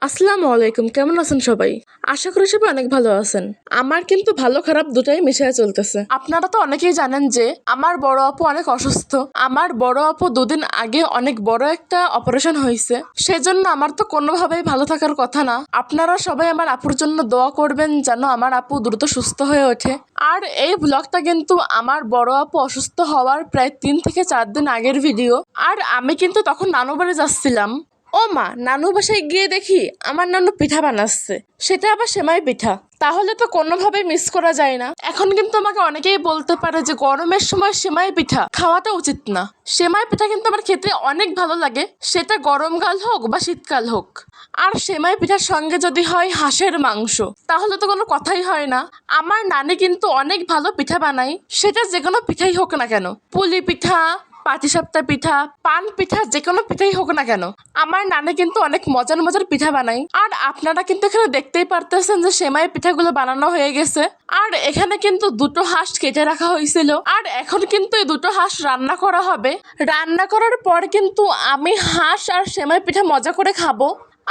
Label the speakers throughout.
Speaker 1: আসসালামু আলাইকুম, কেমন আছেন সবাই? আশা করি সবাই অনেক ভালো আছেন। আমার কিন্তু ভালো খারাপ দুটাই মিশিয়ে চলতেছে। আপনারা তো অনেকেই জানেন যে আমার বড় আপু অনেক অসুস্থ। আমার বড় আপু দুদিন আগে অনেক বড় একটা অপারেশন হয়েছে, সেজন্য আমার তো কোনোভাবেই ভালো থাকার কথা না। আপনারা সবাই আমার আপুর জন্য দোয়া করবেন যেন আমার আপু দ্রুত সুস্থ হয়ে ওঠে। আর এই ব্লগটা কিন্তু আমার বড় আপু অসুস্থ হওয়ার প্রায় 3 থেকে 4 দিন আগের ভিডিও। আর আমি কিন্তু তখন নানু বাড়ি যাচ্ছিলাম। ও মা, নানু বাসায় গিয়ে দেখি আমার নানু পিঠা বানাচ্ছে, সেটা আবার সেমাই পিঠা। তাহলে তো কোনোভাবেই মিস করা যায় না। এখন কিন্তু আমাকে অনেকেই বলতে পারে যে গরমের সময় সেমাই পিঠা খাওয়াটা উচিত না। সেমাই পিঠা কিন্তু আমার খেতে অনেক ভালো লাগে, সেটা গরমকাল হোক বা শীতকাল হোক। আর সেমাই পিঠার সঙ্গে যদি হয় হাঁসের মাংস, তাহলে তো কোনো কথাই হয় না। আমার নানি কিন্তু অনেক ভালো পিঠা বানায়, সেটা যে কোনো পিঠাই হোক না কেন, পুলি পিঠা, পাটিসাপটা পিঠা, পান পিঠা, যে কোনো পিঠাই হোক না কেন, আমার নানি কিন্তু অনেক মজার মজার পিঠা বানায়। আর আপনারা কিন্তু এখানে দেখতেই পারতেছেন যে সেমাই পিঠাগুলো বানানো হয়ে গেছে। আর এখানে কিন্তু দুটো হাঁস কেটে রাখা হয়েছিল, আর এখন কিন্তু এই দুটো হাঁস রান্না করা হবে। রান্না করার পর কিন্তু আমি হাঁস আর সেমাই পিঠা মজা করে খাবো।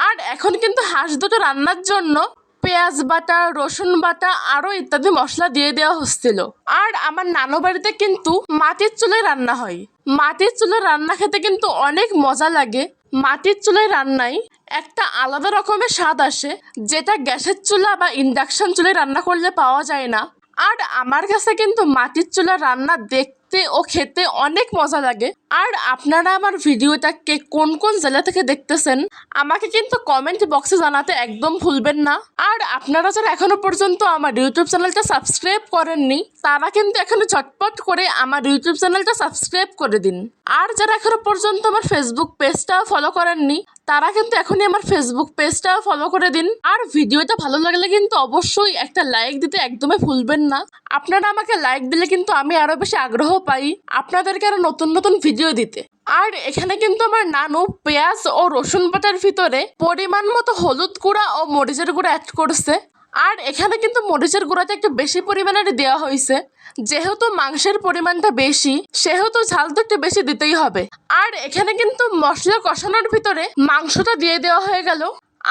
Speaker 1: আর এখন কিন্তু হাঁস দুটো রান্নার জন্য পেঁয়াজ বাটা, রসুন বাটা আরো ইত্যাদি মশলা দিয়ে দেওয়া হচ্ছিল। আর আমার নানু বাড়িতে কিন্তু মাটির চুলায় রান্না হয়। মাটির চুলায় রান্না খেতে কিন্তু অনেক মজা লাগে। মাটির চুলায় রান্নায় একটা আলাদা রকমের স্বাদ আসে, যেটা গ্যাসের চুলা বা ইন্ডাকশন চুলায় রান্না করলে পাওয়া যায় না। আর আমার কাছে কিন্তু মাটির চুলার রান্না দেখতে ও খেতে অনেক মজা লাগে। আর আপনারা আমার ভিডিওটা কে কোন কোন জেলা থেকে দেখতেছেন আমাকে কিন্তু কমেন্ট বক্সে জানাতে একদম ভুলবেন না। আর আপনারা যারা এখনো পর্যন্ত আমার ইউটিউব চ্যানেলটা সাবস্ক্রাইব করেননি, তারা কিন্তু এখনো ঝটপট করে আমার ইউটিউব চ্যানেলটা সাবস্ক্রাইব করে দিন। আর যারা এখনো পর্যন্ত আমার ফেসবুক পেজটাও ফলো করেননি, তারা কিন্তু এখনই আমার ফেসবুক পেজটাও ফলো করে দিন। আর ভিডিওটা ভালো লাগলে কিন্তু অবশ্যই একটা লাইক দিতে একদমই ভুলবেন না। আপনারা আমাকে লাইক দিলে কিন্তু আমি আরো বেশি আগ্রহ পাই আপনাদেরকে আরো নতুন নতুন ভিডিও দিতে। আর এখানে কিন্তু আমার নানু পেঁয়াজ ও রসুন বাটার ভিতরে পরিমাণ মতো হলুদ গুঁড়া ও মরিচের গুঁড়া অ্যাড করছে। আর এখানে কিন্তু মরিচের গুঁড়াটা একটু বেশি পরিমাণের দেওয়া হয়েছে, যেহেতু মাংসের পরিমাণটা বেশি সেহেতু ঝাল তো একটু বেশি দিতেই হবে। আর এখানে কিন্তু মশলা কষানোর ভিতরে মাংসটা দিয়ে দেওয়া হয়ে গেল।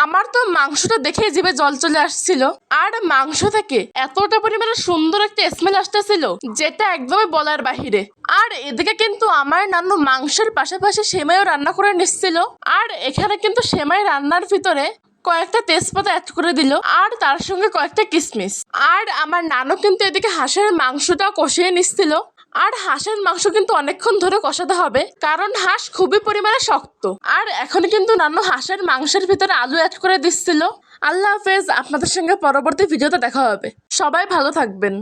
Speaker 1: আমার তো মাংসটা দেখে জিভে জল চলে আসছিল। আর মাংস থেকে এতটা পরিমাণে সুন্দর একটা স্মেল আসতেছিল, যেটা একদমই বলার বাহিরে। আর এদিকে কিন্তু আমার নানু মাংসের পাশাপাশি সেমাইও রান্না করে নিচ্ছিল। আর এখানে কিন্তু সেমাই রান্নার ভিতরে কয়েকটা তেজপাতা অ্যাড করে দিল, আর তার সঙ্গে কয়েকটা কিশমিশ। আর আমার নানু কিন্তু এদিকে হাঁসের মাংসটা কষিয়ে নিচ্ছিল। আর হাঁসের মাংস কিন্তু অনেকক্ষণ ধরে কষাতে হবে, কারণ হাঁস খুবই পরিমাণে শক্ত। আর এখন কিন্তু নানু হাঁসের মাংসের ভিতরে আলু অ্যাড করে দিচ্ছিল। আল্লাহ হাফেজ, আপনাদের সঙ্গে পরবর্তী ভিডিওতে দেখা হবে। সবাই ভালো থাকবেন।